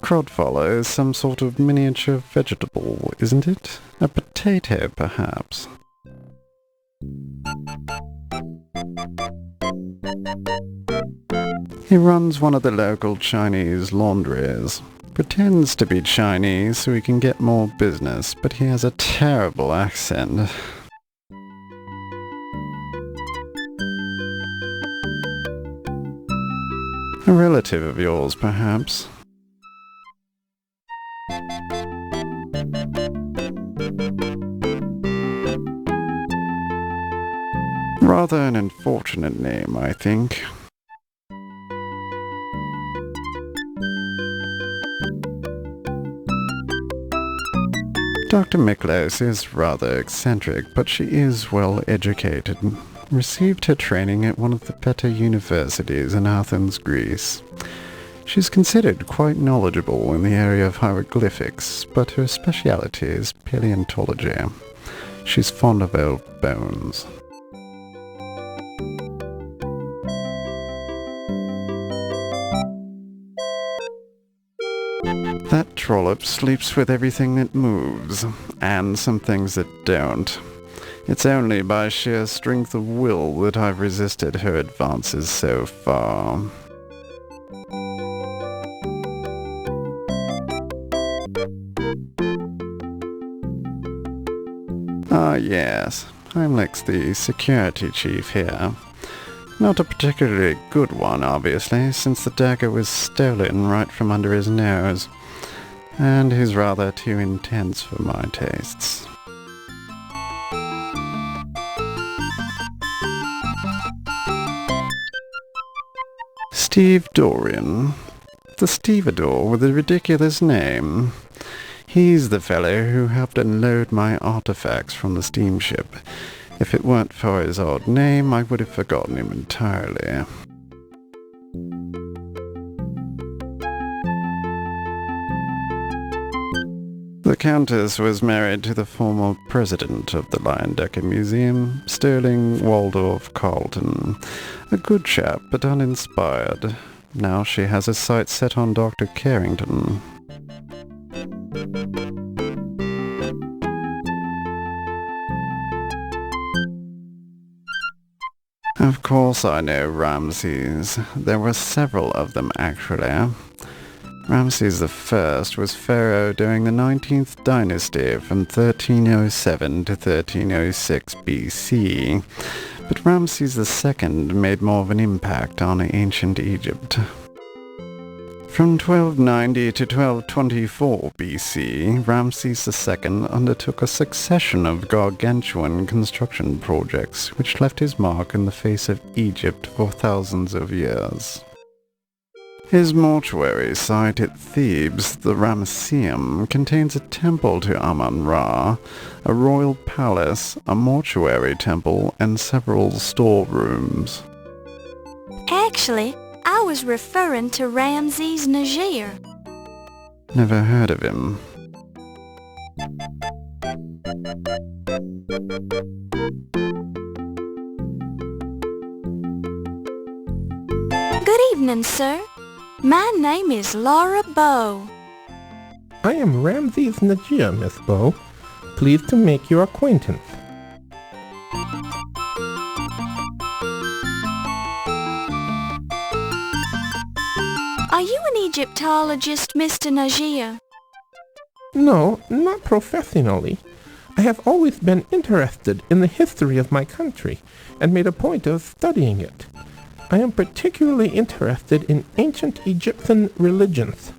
Crodfoller is some sort of miniature vegetable, isn't it? A potato, perhaps. He runs one of the local Chinese laundries. Pretends to be Chinese so he can get more business, but he has a terrible accent. A relative of yours, perhaps. Rather an unfortunate name, I think. Dr. Miklos is rather eccentric, but she is well educated. Received her training at one of the better universities in Athens, Greece. She's considered quite knowledgeable in the area of hieroglyphics, but her speciality is paleontology. She's fond of old bones. That trollop sleeps with everything that moves, and some things that don't. It's only by sheer strength of will that I've resisted her advances so far. Ah yes, Heimlich's the security chief here. Not a particularly good one, obviously, since the dagger was stolen right from under his nose. And he's rather too intense for my tastes. Steve Dorian. The stevedore with the ridiculous name. He's the fellow who helped unload my artifacts from the steamship. If it weren't for his odd name, I would have forgotten him entirely. The Countess was married to the former president of the Leyendecker Museum, Sterling Waldorf Carlton. A good chap, but uninspired. Now she has her sights set on Dr. Carrington. Of course I know Ramses. There were several of them, actually. Ramses I was pharaoh during the 19th dynasty from 1307 to 1306 BC, but Ramses II made more of an impact on ancient Egypt. From 1290 to 1224 BC, Ramses II undertook a succession of gargantuan construction projects which left his mark in the face of Egypt for thousands of years. His mortuary site at Thebes, the Ramesseum, contains a temple to Amon-Ra, a royal palace, a mortuary temple, and several storerooms. Actually, I was referring to Ramses Niger. Never heard of him. Good evening, sir. My name is Laura Bow. I am Ramses Niger, Miss Bow. Pleased to make your acquaintance. Are you an Egyptologist, Mr. Niger? No, not professionally. I have always been interested in the history of my country and made a point of studying it. I am particularly interested in ancient Egyptian religions.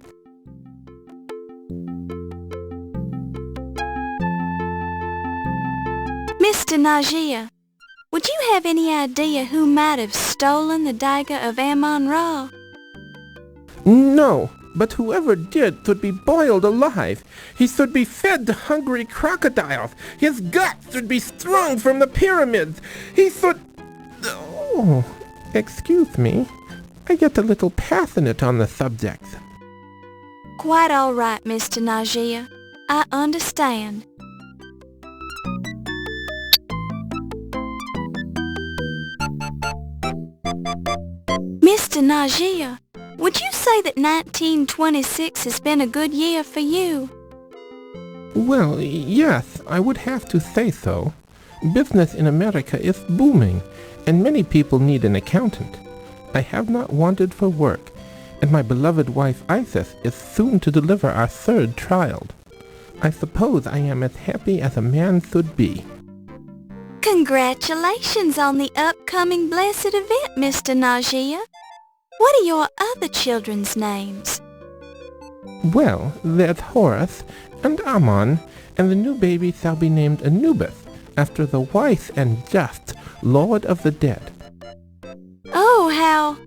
Mr. Niger, would you have any idea who might have stolen the Dagger of Amon-Ra? No, but whoever did should be boiled alive. He should be fed to hungry crocodiles. His guts should be strung from the pyramids. He should... Oh, excuse me. I get a little passionate on the subject. Quite all right, Mr. Niger. I understand. Mr. Niger, Would you say that 1926 has been a good year for you? Well, yes, I would have to say so. Business in America is booming, and many people need an accountant. I have not wanted for work, and my beloved wife Isis is soon to deliver our third child. I suppose I am as happy as a man should be. Congratulations on the upcoming blessed event, Mr. Najia. What are your other children's names? Well, there's Horus and Amon, and the new baby shall be named Anubis, after the wise and just Lord of the Dead. Oh, how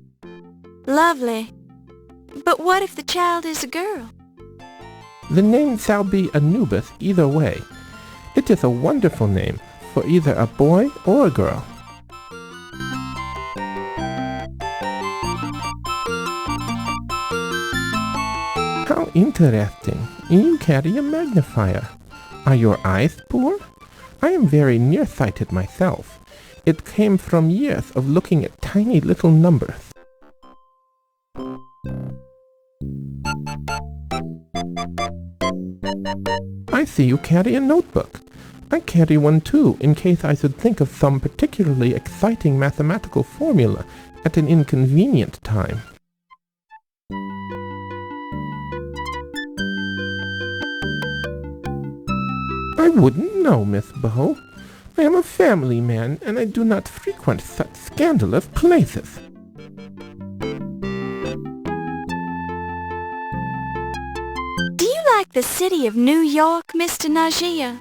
lovely. But what if the child is a girl? The name shall be Anubis either way. It is a wonderful name for either a boy or a girl. How interesting. You carry a magnifier. Are your eyes poor? I am very nearsighted myself. It came from years of looking at tiny little numbers. I see you carry a notebook. I carry one too, in case I should think of some particularly exciting mathematical formula at an inconvenient time. I wouldn't know, Miss Bow. I am a family man, and I do not frequent such scandalous places. Do you like the city of New York, Mr. Najia?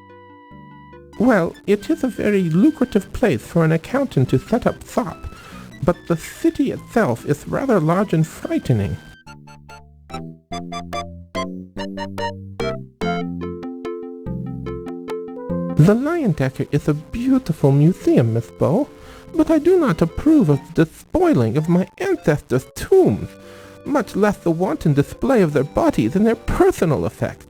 Well, it is a very lucrative place for an accountant to set up shop, but the city itself is rather large and frightening. The Lion-Decker is a beautiful museum, Miss Bow, but I do not approve of the despoiling of my ancestors' tombs, much less the wanton display of their bodies and their personal effects.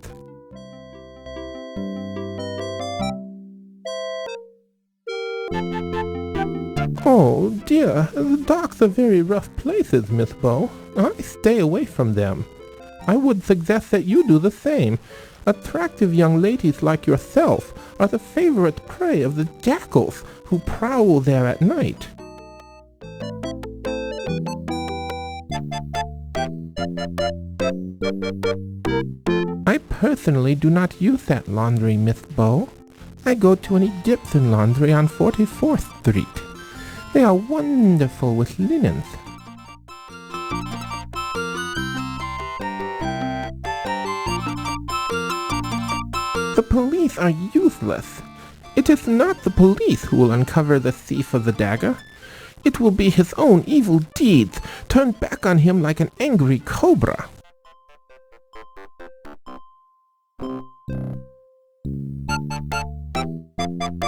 Oh dear, the docks are very rough places, Miss Bow. I stay away from them. I would suggest that you do the same. Attractive young ladies like yourself are the favorite prey of the jackals who prowl there at night. I personally do not use that laundry, Miss Bow. I go to an Egyptian laundry on 44th Street. They are wonderful with linens. The police are useless. It is not the police who will uncover the thief of the dagger. It will be his own evil deeds turned back on him like an angry cobra.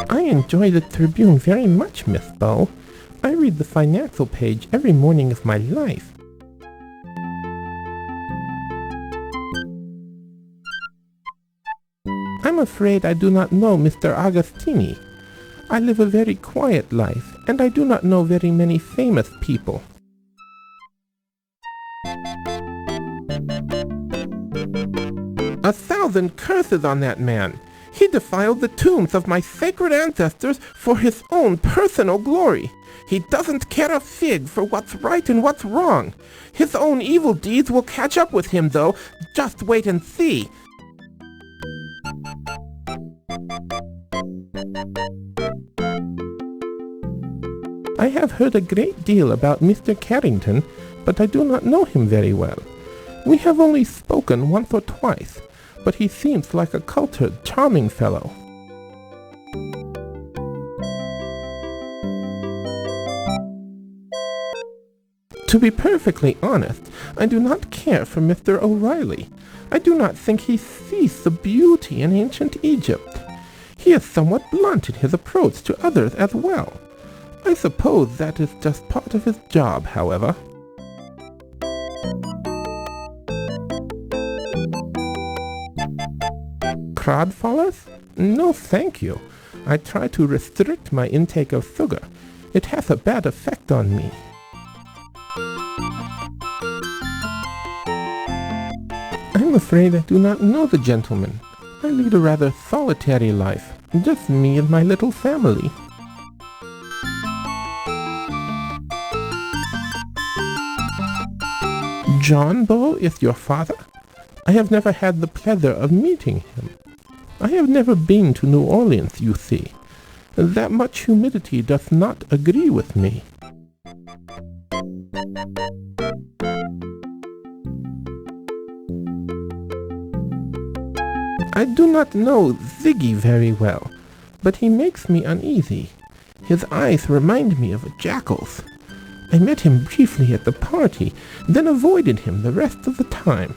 I enjoy the Tribune very much, Miss Bow. I read the financial page every morning of my life. I'm afraid I do not know Mr. Agostini. I live a very quiet life, and I do not know very many famous people. A thousand curses on that man! He defiled the tombs of my sacred ancestors for his own personal glory. He doesn't care a fig for what's right and what's wrong. His own evil deeds will catch up with him, though. Just wait and see. I have heard a great deal about Mr. Carrington, but I do not know him very well. We have only spoken once or twice, but he seems like a cultured, charming fellow. To be perfectly honest, I do not care for Mr. O'Reilly. I do not think he sees the beauty in ancient Egypt. He is somewhat blunt in his approach to others as well. I suppose that is just part of his job, however. Crodfallers? No, thank you. I try to restrict my intake of sugar. It has a bad effect on me. afraid I do not know the gentleman. I lead a rather solitary life, just me and my little family. John Bow is your father? I have never had the pleasure of meeting him. I have never been to New Orleans, you see. That much humidity doth not agree with me. I do not know Ziggy very well, but he makes me uneasy. His eyes remind me of a jackal's. I met him briefly at the party, then avoided him the rest of the time.